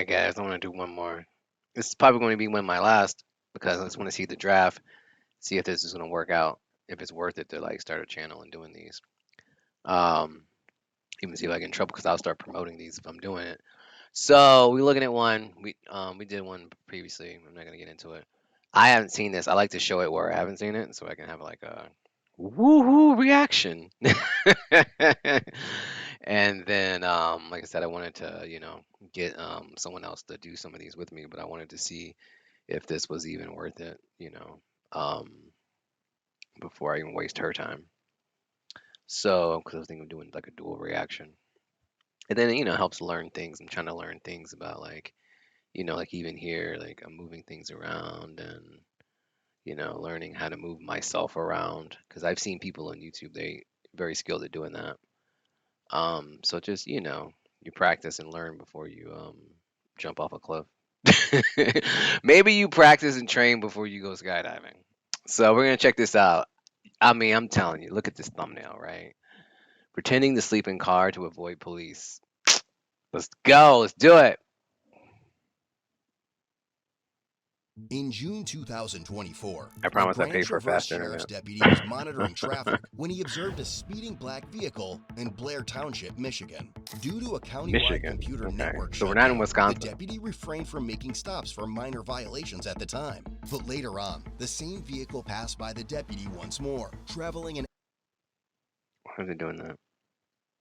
I guess I want to do one more. This is probably going to be one of my last because I just want to see the draft, see if this is going to work out, if it's worth it to like start a channel and doing these. Um, Even see if I get in trouble because I'll start promoting these if I'm doing it. So we're looking at one. We did one previously. I'm not gonna get into it. I haven't seen this. I like to show it where I haven't seen it, so I can have like a woohoo reaction. And then, like I said, I wanted to, get someone else to do some of these with me, but I wanted to see if this was even worth it, um, before I even waste her time. So, because I was thinking of doing like a dual reaction, and then it helps learn things. I'm trying to learn things about like like even here, like I'm moving things around and, learning how to move myself around because I've seen people on YouTube, they very skilled at doing that. So just, you practice and learn before you jump off a cliff. Maybe you practice and train before you go skydiving. So we're gonna check this out. I mean, I'm telling you, look at this thumbnail, right? Pretending to sleep in car to avoid police. Let's go. Let's do it. In June 2024, I a promise I Grand paid for Traverse fast Sheriff's internet. deputy was monitoring traffic when he observed a speeding black vehicle in Blair Township, Michigan. Due to a countywide Michigan. computer Okay. network So we're not in shutdown, the Wisconsin. deputy refrained from making stops for minor violations at the time. But later on, the same vehicle passed by the deputy once more, traveling an Why is it doing that?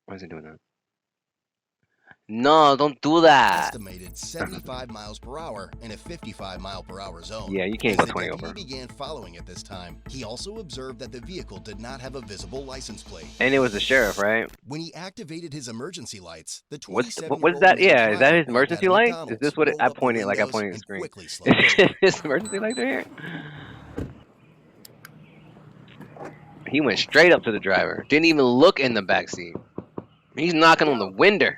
Why is it doing that? No, don't do that. estimated 75 miles per hour in a 55 mile per hour zone. Yeah, you can't As go the 20 deputy over. began following at this time, he also observed that the vehicle did not have a visible license plate. And it was the sheriff, right? When he activated his emergency lights, the What is 27-year-old that? male Yeah, is that driver his parked at emergency a light? Is this McDonald's, what rolled I up the pointed like I windows, pointed at the and screen? quickly slowed Is over. his emergency light there? He went straight up to the driver. Didn't even look in the back seat. He's knocking on the Yo, window.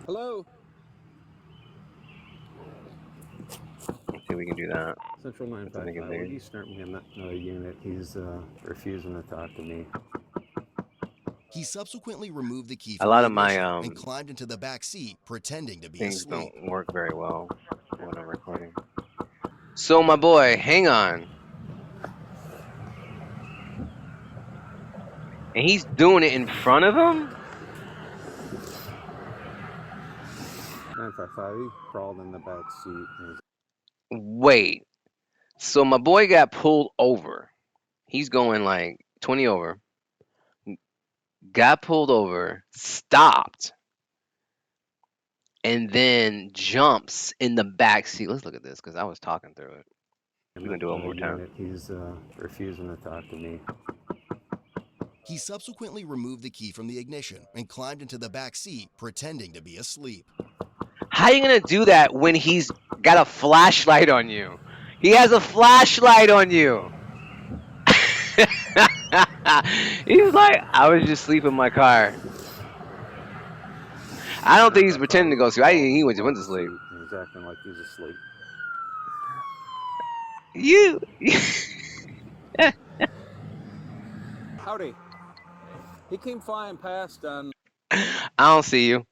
hello. Let's see if we can do that. Central If the nigga's 955. there. Would you start me on that unit? He's refusing to talk to me. He subsequently removed the key A from lot the of my ignition and climbed into the back seat, pretending to be things asleep. don't work very well when I'm recording. So my boy, hang on. And he's doing it in front of him? 955. He crawled in the back seat. Wait. So my boy got pulled over. He's going like 20 over. Got pulled over, stopped, and then jumps in the back seat. Let's look at this because I was talking through it. We're gonna do it one more time. Unit. He's refusing to talk to me. He subsequently removed the key from the ignition and climbed into the back seat, pretending to be asleep. How you gonna do that when he's got a flashlight on you? He has a flashlight on you. He's like, I was just asleep in my car. I don't think he's pretending to go to sleep. I think he went to sleep. He's acting like he's asleep. You. Howdy. He came flying past on. I don't see you.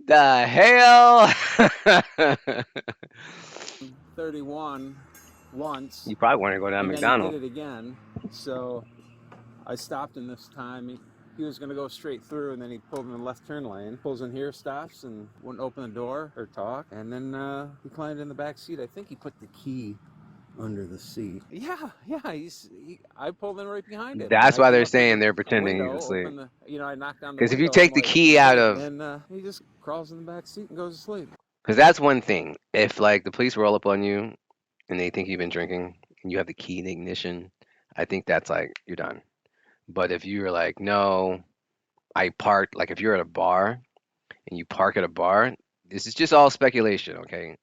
The hell? 31 once. You probably want to go down and McDonald's. then he did it again. So I stopped him this time. He was going to go straight through, and then he pulled in the left turn lane. Pulls in here, stops, and wouldn't open the door or talk. And then he climbed in the back seat. I think he put the key under the seat. Yeah. I pulled in right behind him. That's I why came they're up to saying the they're pretending window, he's asleep. I knocked on the Because if you window, take I'm the like, key out of, and he just crawls in the back seat and goes to sleep. because that's one thing. If like the police roll up on you and they think you've been drinking and you have the key in the ignition, I think that's like you're done. But if you're like, no, I parked, like if you're at a bar and you park at a bar, this is just all speculation, okay?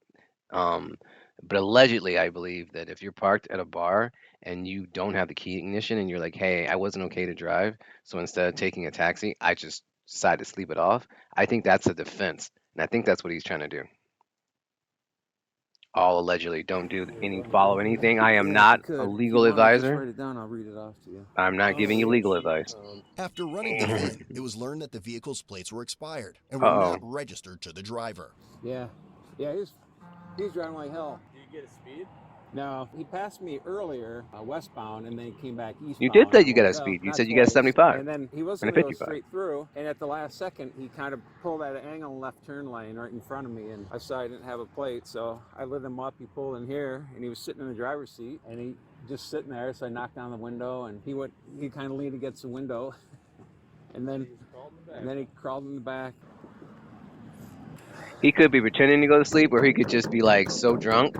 Um, but allegedly, I believe that if you're parked at a bar and you don't have the key ignition and you're like, hey, I wasn't okay to drive, so instead of taking a taxi, I just decided to sleep it off. I think that's a defense, and I think that's what he's trying to do. all allegedly. Don't follow anything. I am Yeah, not if you a could. If you legal want, I'll just advisor. write it down. I'll read it off to you. I'm not giving you legal advice. After running the VIN, it was learned that the vehicle's plates were expired and were Uh-oh. not registered to the driver. Yeah. Yeah, he's driving like hell. Do you get a speed? No, he passed me earlier westbound, and then he came back eastbound. You did say you got a Well, speed. You not said you got a twice. 75. And then he was And a going to go 55. straight through, and at the last second, he kind of pulled at an angle and left turn lane right in front of me, and I saw I didn't have a plate, so I lit him up. He pulled in here, and he was sitting in the driver's seat, and he just sitting there, so I knocked on the window, and he kind of leaned against the window, and then he crawled in the back. He could be pretending to go to sleep, or he could just be like so drunk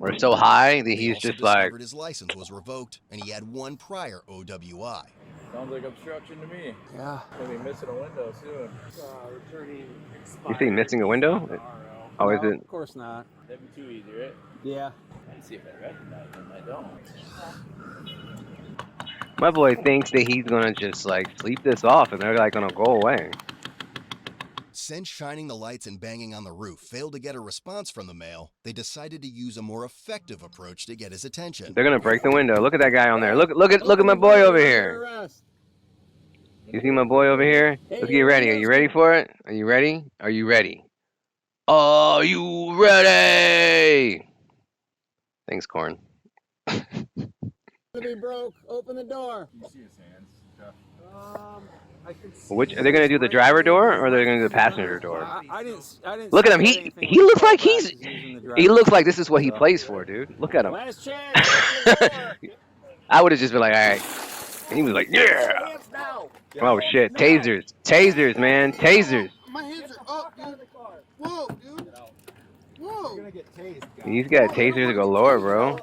or so high that They he's also just like, discovered his license was revoked and he had one prior OWI. Sounds like obstruction to me. Yeah. Gonna be missing a window soon. Returning you say missing a window? Oh, is No, it? Of course not. That'd be too easy, right? Yeah. Let's see if I recognize him. I don't. My boy thinks that he's gonna just like sleep this off, and they're like gonna go away. Since shining the lights and banging on the roof failed to get a response from the male, they decided to use a more effective approach to get his attention. They're gonna break the window. Look at that guy on there. Look at my boy over here. You see my boy over here? Let's get ready. Are you ready for it? Are you ready? Are you ready? Are you ready? Thanks, Corn. Be broke. Open the door. You see his hands, Jeff? I can see Which are they gonna do, the driver door or are they gonna do the passenger door? I didn't. Look at him. see He anything he with looks like glasses he's using the he driver's looks like seat, this is what he so. plays for, dude. Look at him. Last chance. Open the door. I would have just been like, all right. And he was like, yeah. Hands now. Oh shit. Tasers, man. Tasers. My hands are up, dude. Whoa, dude. Whoa. You're gonna get tased. guys. He's got tasers to go lower, bro.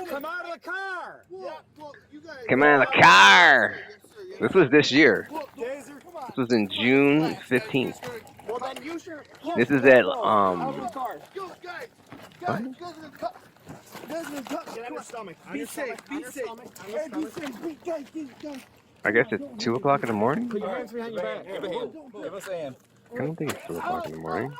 Come out of the car. Whoa. Well, you guys. Come out of the car. Yes, sir. Yes, This was this year. Whoa, taser, come on. This was in June 15th. Well, then you should. This is at Yo, guys. Guys, you guys are gonna cut. You guys are gonna cut. Get on your stomach. Be safe. Be safe. Hey, be safe. Guys. I guess it's 2 o'clock in the morning. Put your hands behind your back. Give a hand. Give us a hand. I don't think it's 2 o'clock in the morning.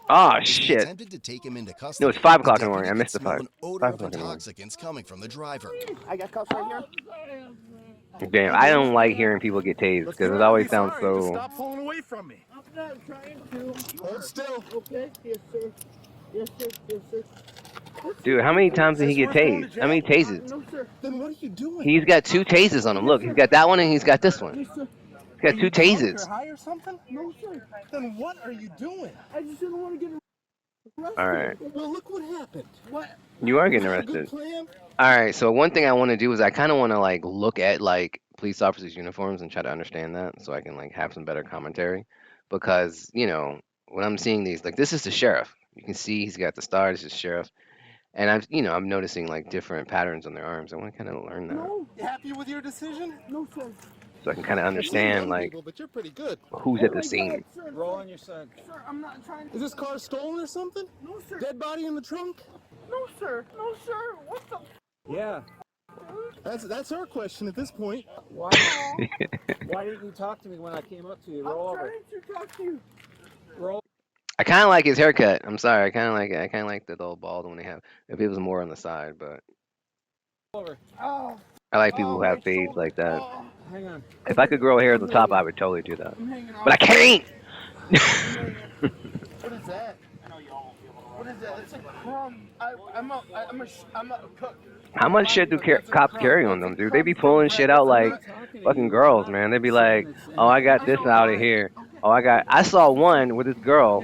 Oh They shit. attempted to take him into custody. No, it's 5 o'clock the in the morning. I deputy missed the could smell 5. an odor 5 of o'clock in the morning. intoxicants coming from the driver. I got cuffs right here. Damn, I don't like hearing people get tased because it always sounds so. Stop pulling away from me. I'm not trying to. Hold still. Okay. Yes, sir. Yes, sir. Yes, sir. Dude, how many times did he get tased? How many tases? No, sir. Then what are you doing? He's got 2 tases on him. Look, he's got that one and he's got this one. Yes, sir. He's got 2 tases. You're high or something? No, sir. Then what are you doing? I just didn't want to get arrested. All right. Well, look what happened. What? You are getting That was a good arrested. plan. All right. So one thing I want to do is I kind of want to like look at like police officers' uniforms and try to understand that so I can like have some better commentary because you know when I'm seeing these like this is the sheriff. You can see he's got the star. This is sheriff. And I'm noticing like different patterns on their arms. I want to kind of learn that No. You happy with your decision? No, sir. so I can kind of understand like But you're pretty good. who's at the scene. Roll on your side. Sir, I'm not trying to. Is this car stolen or something? No, sir. Dead body in the trunk? No, sir. No, sir. What the? Yeah. That's our question at this point. Why didn't you talk to me when I came up to you? Roll over. to talk to you. Roll. I kind of like his haircut. I'm sorry. I kind of like it. I kind of like the little bald one they have. If it was more on the side, but Over. Oh, I like people who have fades like that. oh, Hang on. If I could grow hair at the top, I would totally do that. I'm hanging But I can't. What is that? What is that? It's a crumb. I'm a cook. How much shit do cops carry on them, dude? They be pulling shit out like fucking girls, man. They be like, oh, I got this out of here. Oh, I saw one with this girl.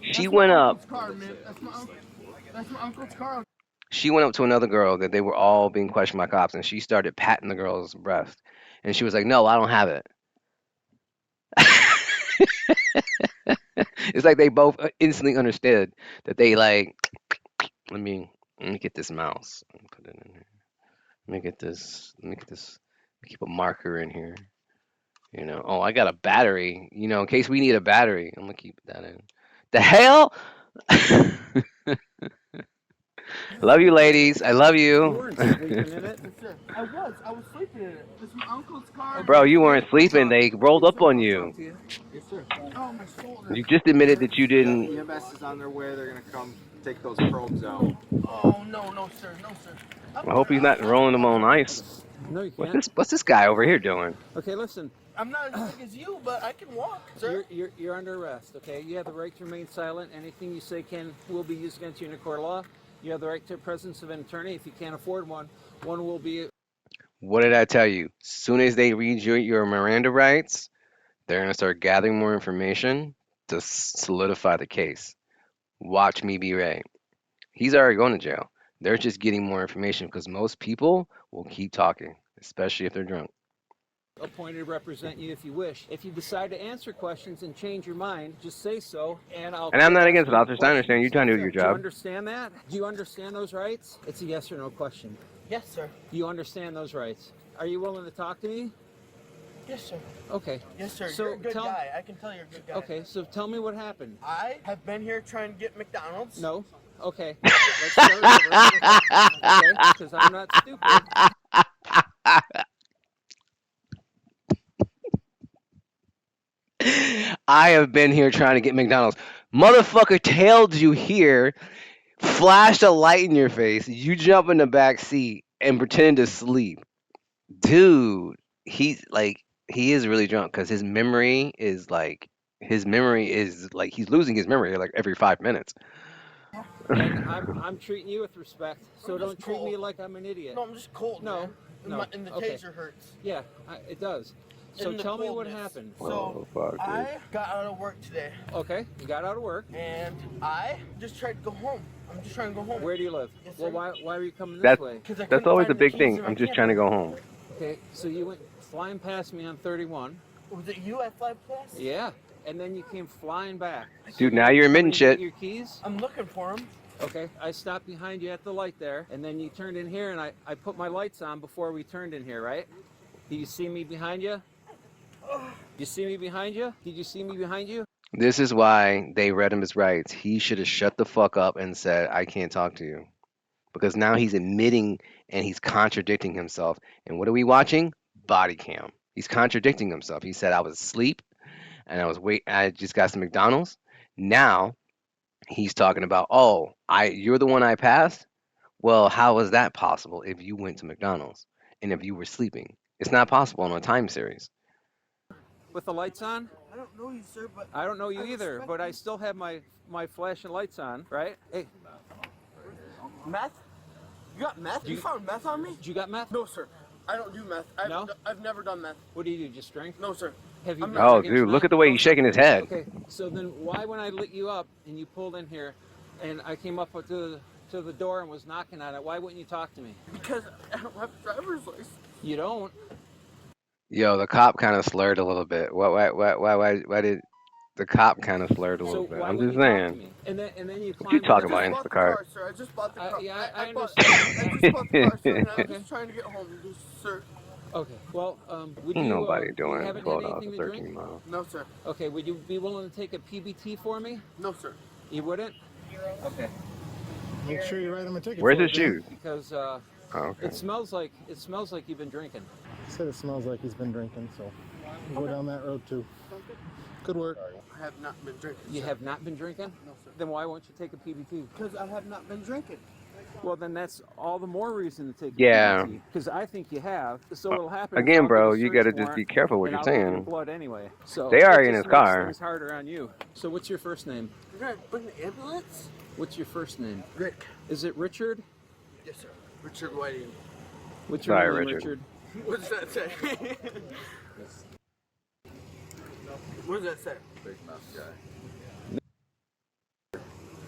She went up. Car, man. That's my uncle's car. She went up to another girl that they were all being questioned by cops, and she started patting the girl's breast. And she was like, no, I don't have it. It's like they both instantly understood that they like, let me get this mouse and put it in here. Let me get this, keep a marker in here. You know, oh, I got a battery, you know, in case we need a battery. I'm gonna keep that in. The hell? Love you, ladies. I love You you. weren't sleeping in it. I was sleeping in it. It's my uncle's car. Bro, you weren't sleeping. They rolled up on you. Yes, sir. Oh, my shoulder. You just admitted that you didn't. EMS is on their way. They're gonna come take those probes out. Oh, no, sir, no, sir. I hope he's not rolling them on ice. No, you can't. What's this guy over here doing? Okay, listen. I'm not as big as you, but I can walk, sir. You're under arrest. Okay, you have the right to remain silent. Anything you say will be used against you in a court of law. You have the right to the presence of an attorney. If you can't afford one will be. What did I tell you? As soon as they read your Miranda rights, they're gonna start gathering more information to solidify the case. Watch me be right. He's already going to jail. They're just getting more information because most people will keep talking, especially if they're drunk. Appointed to represent you if you wish. If you decide to answer questions and change your mind, just say so, and I'll. And I'm not against it, officers. I understand you're trying to do your Do you job. understand that? Do you understand those rights? It's a yes or no question. Yes, sir. Do you understand those rights? Are you willing to talk to me? Yes, sir. Okay. Yes, sir. So You're a good tell- guy. I can tell you're a good guy. Okay, so tell me what happened. I have been here trying to get McDonald's. No. Okay. Let's start over. Okay, because I'm not stupid. I have been here trying to get McDonald's. Motherfucker tailed you here, flashed a light in your face, you jump in the back seat and pretend to sleep. Dude, he is really drunk because his memory is like he's losing his memory like every 5 minutes. And I'm treating you with respect, so I'm don't just treat me cold. like I'm an idiot. No, I'm just cold. No, man. And no, and the okay. taser hurts. Yeah, it does. So And the tell me what coldness. happened. So Oh, fuck, dude. I got out of work today, Okay, you got out of work. and I just tried to go home. I'm just trying to go home. Where do you live? Yes, Well, sir. why were you coming this That's- way? 'Cause I That's couldn't always find the big keys thing. in my I'm just camper. trying to go home. Okay, so you went flying past me on 31. Was it you at Fly Plus? Yeah, and then you came flying back. Dude, now you're admitting Coming to get shit. Your keys? I'm looking for him. Okay, I stopped behind you at the light there, and then you turned in here, and I put my lights on before we turned in here, right? Do you see me behind you? You see me behind you? Did you see me behind you? This is why they read him his rights. He should have shut the fuck up and said, I can't talk to you. Because now he's admitting and he's contradicting himself. And what are we watching? Body cam. He's contradicting himself. He said, I was asleep and I just got some McDonald's. Now he's talking about, oh, you're the one I passed? Well, how was that possible if you went to McDonald's and if you were sleeping? It's not possible on a time series. With the lights on? I don't know you, sir, but I don't know you I either, respect but I you. still have my flashing lights on, right? Hey, meth? You got meth? You found meth on me? did you got meth? No, sir. I don't do meth. No? I've never done meth. What do you do? Just drink? No, sir. Have you I'm been not- Oh, drinking dude, look tonight? at the way he's shaking his head. Okay, so then why when I lit you up and you pulled in here and I came up to the door and was knocking on it, why wouldn't you talk to me? Because I don't have a driver's license. You don't? Yo, the cop kind of slurred a little bit. Why did the cop kind of slurred a So little bit? why I'm wouldn't just you talk to saying. me? And then you What you climbed talking in- about? I just bought the Instacart. car, sir. I just bought the car. yeah, I I bought understand. the car, sir, and I'm Okay. just trying to get home, sir. Okay, well, would Ain't you? nobody you doing haven't 12 had hours anything to to drink? 13 miles. No, sir. Okay, would you be willing to take a PBT for me? No, sir. You wouldn't? Okay. Make sure you write him a ticket. Where's for his it, Dan. shoes? Because Oh, okay. it smells like you've been drinking. He said it smells like he's been drinking, so we'll go down that road too. Good work. I have not been drinking. You sir. have not been drinking? No, sir. Then why won't you take a PBT? Because I have not been drinking. Well, then that's all the more reason to take a Yeah. PBT. Because I think you have. So what'll happen is Again, I'll bro, get a you search gotta just warrant, be careful what and you're I'll look in saying. blood anyway. So They are it in just his makes car. things harder on you. So what's your first name? You're going to bring the ambulance? What's your first name? Rick. Is it Richard? Yes, sir. Richard Whiting. What's your Sorry, name, Richard. What does that say? What does that say?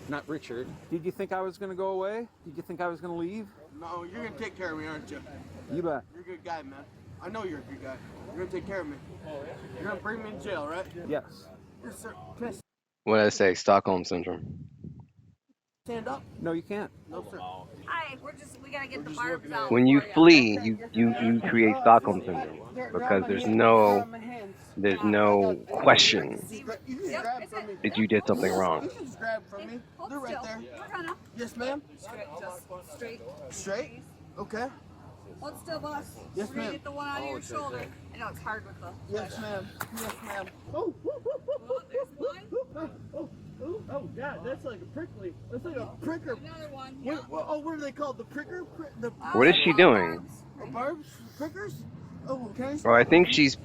Not Richard. Did you think I was going to go away? Did you think I was going to leave? No, you're going to take care of me, aren't you? You bet. You're a good guy, man. I know you're a good guy. You're going to take care of me. You're going to bring me in jail, right? Yes. Yes, sir. Can I What did I say? Stockholm syndrome. stand up? No, you can't. No, sir. Hi, we gotta get the barbs out. When you for ya. flee, you create Stockholm syndrome because there's no question You can just Yep, grab it's from it. me. that you did something You wrong. can just grab from me. Hold They're right still. there. We're gonna Yes, ma'am. just straight. Straight. Okay. Hold still, boss. Yes, We're gonna ma'am. get the one on your shoulder. I know it's hard with the. Yes, ma'am. Yes, ma'am. Oh, there's one. Oh, God, that's That's like a prickly. That's like a pricker. Another one. What are they called? The pricker? What is she doing? Barbs? Prickers? Oh, okay. Oh, I think she's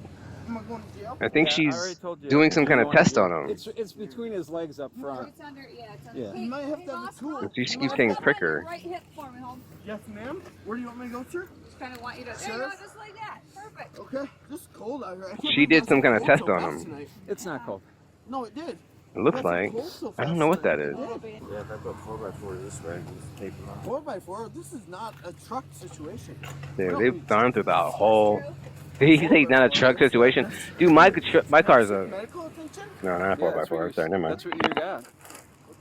Am I going to jail? I think Yeah, I she's already told you doing some what kind you of wanna test do. on him. It's between his legs up front. It's under, it's under. Yeah. You might have to have a boss, tool. Mom, She keeps lift saying up on pricker. your right hip for me, home. Yes, ma'am. Where do you want me to go, sir? Just kind of want you to. There you Sure. go, just like that. Perfect. Okay. This is cold out here. I can't She believe did it's some so kind of cold test so on fast him. tonight. It's not cold. No, it did. It looks That's like. cold so I don't fast know what that tonight. is. It did. Yeah, if I put 4x4 this way, just tape it on. 4x4. This is not a truck situation. Dude, they've gone through the whole. He said not a truck situation. Dude, my car's a medical attention. no, not a Yeah, that's 4x4. what Sorry, never mind. That's what you got.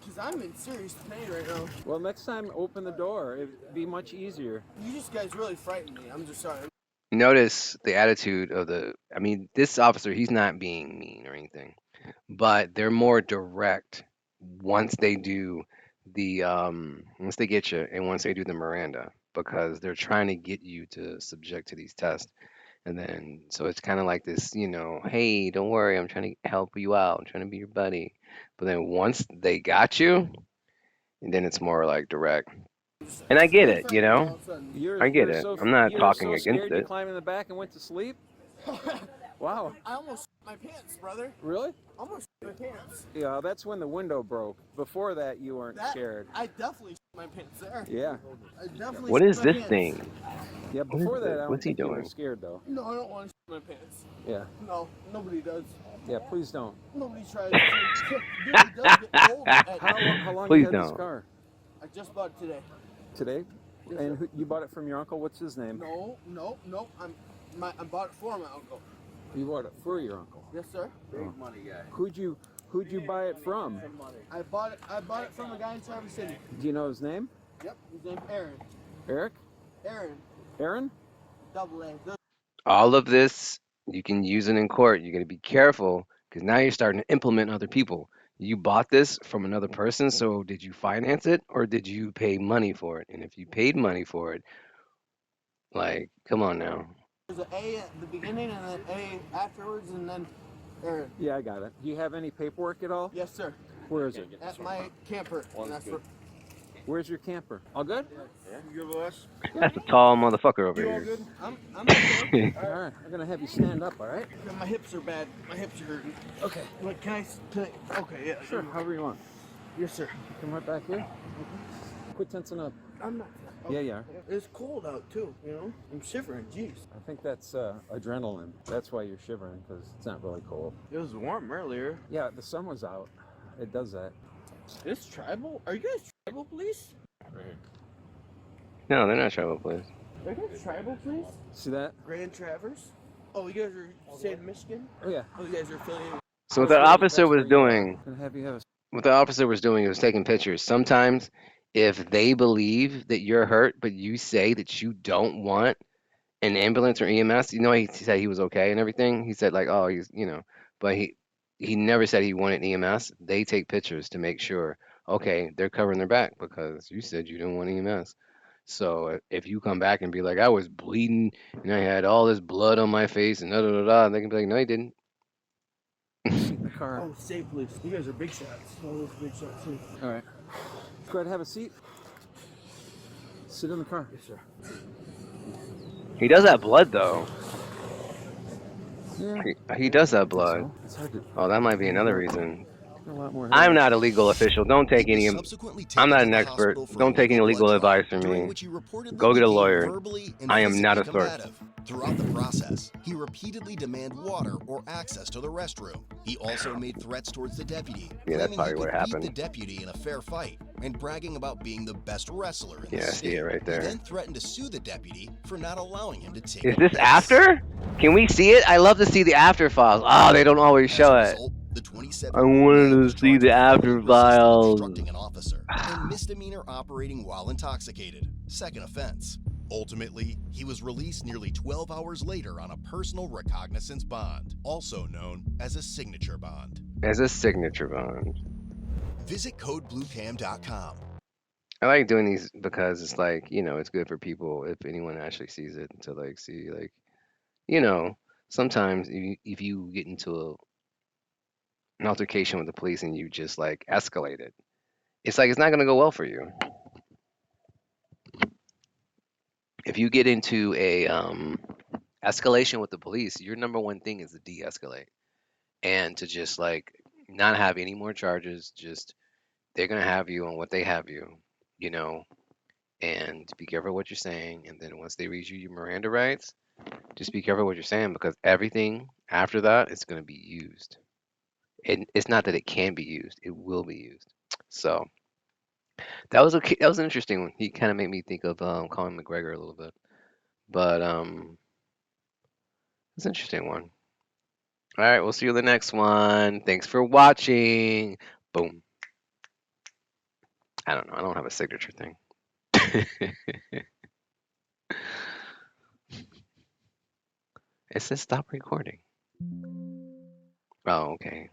Because I'm in serious pain right now. Well, next time open the door. It'd be much easier. You just guys really frightened me. I'm just sorry. Notice the attitude of the. I mean, this officer, he's not being mean or anything, but they're more direct once they do the once they get you and once they do the Miranda because they're trying to get you to subject to these tests. And then, so it's kind of like this, hey, don't worry, I'm trying to help you out. I'm trying to be your buddy. But then once they got you, and then it's more like direct. And I get it, All of a sudden. I get you're it. So, I'm not you're talking so against scared You it. climbed in the back and went to sleep. Wow. I almost shit my pants, brother. Really? Almost shit my pants. Yeah, that's when the window broke. Before that, you weren't That- scared. I definitely shit my pants there. Yeah. I definitely What shit is my this pants. thing? Yeah, before that, I don't What's he think you were doing? scared though. No, I don't want to shit my pants. Yeah. No, nobody does. Yeah, please don't. Nobody tries to. Dude, it does get cold at How long Please you had this don't. car? I just bought it today. Today? Yes, And sir. you bought it from your uncle? What's his name? No. I bought it for my uncle. You bought it for your uncle. Yes, sir. Big money guy. Who'd you buy it from? I bought it from a guy in Traverse City. Do you know his name? Yep. His name's Aaron. Eric? Aaron. Aaron? Double A. All of this, you can use it in court. You got to be careful because now you're starting to implement other people. You bought this from another person, so did you finance it or did you pay money for it? And if you paid money for it, like, come on now. There's an A at the beginning and an A afterwards, and then Aaron. Yeah, I got it. Do you have any paperwork at all? Yes, sir. Where is it? At my camper. And that's where, Where's your camper? All good? you good, boss? That's a tall motherfucker over You all here. good? I'm okay. All right. I'm gonna have you stand up. All right? My hips are bad. My hips are hurting. Okay. Like, can I okay, yeah. Sure. However you want. Yes, sir. Come right back here. Quit tensing up. I'm not. Yeah, you are. It's cold out too, you know? I'm shivering, jeez. I think that's adrenaline. That's why you're shivering because it's not really cold. It was warm earlier. Yeah, the sun was out. It does that. It's tribal? Are you guys tribal police? No, they're not tribal police. Are you guys tribal police? See that? Grand Traverse? Oh, you guys are state of Michigan? Oh yeah. Oh, you guys are affiliated. So what the officer was doing, Gonna have you have a. what the officer was doing was taking pictures. Sometimes if they believe that you're hurt, but you say that you don't want an ambulance or EMS, he said he was okay and everything. He said like, oh, but he never said he wanted EMS. They take pictures to make sure, okay, they're covering their back because you said you didn't want EMS. So if you come back and be like, I was bleeding and I had all this blood on my face and they can be like, no, you didn't. Seat in the car. Oh, state police. You guys are big shots. Oh, those big shots too. All right. Go ahead, have a seat. Sit in the car. Yes, sir. He does have blood though. Yeah. He does have blood. So, it's hard to. Oh, that might be another reason. A lot more. I'm not a legal official. Don't take He any. was subsequently I'm not taken an to the expert. hospital for a Don't take any local legal blood draw, advice from during me. which he reportedly Go get a became lawyer. verbally and I am not a physically source. combative. Throughout the process, he repeatedly demanded water or access to the restroom. He also made threats towards the deputy, Yeah, that's claiming probably he what could beat happened. the deputy in a fair fight, and bragging about being the best wrestler in Yeah, the I state. see it right there. He then threatened to sue the deputy for not allowing him to take Is a this piss. after? Can we see it? I love to see the after files. Oh, they don't always As show a it. result, the 27 I wanted to see the after files. obstructing an officer and misdemeanor operating while intoxicated. Second offense. Ultimately, he was released nearly 12 hours later on a personal recognizance bond, also known as a signature bond. As a signature bond. Visit codebluecam.com. I like doing these because it's like, it's good for people if anyone actually sees it to like see like, sometimes if you get into an altercation with the police and you just like escalate it it's like it's not gonna go well for you. If you get into a escalation with the police, your number one thing is to de-escalate and to just like not have any more charges. Just they're gonna have you on what they have you, you know, and be careful what you're saying. And then once they read you your Miranda rights, just be careful what you're saying because everything after that is gonna be used. And it's not that it can be used; it will be used. So that was an interesting one. He kind of made me think of Colin McGregor a little bit, but it's an interesting one. All right, we'll see you in the next one. Thanks for watching. Boom. I don't know. I don't have a signature thing. It says stop recording. Oh, okay.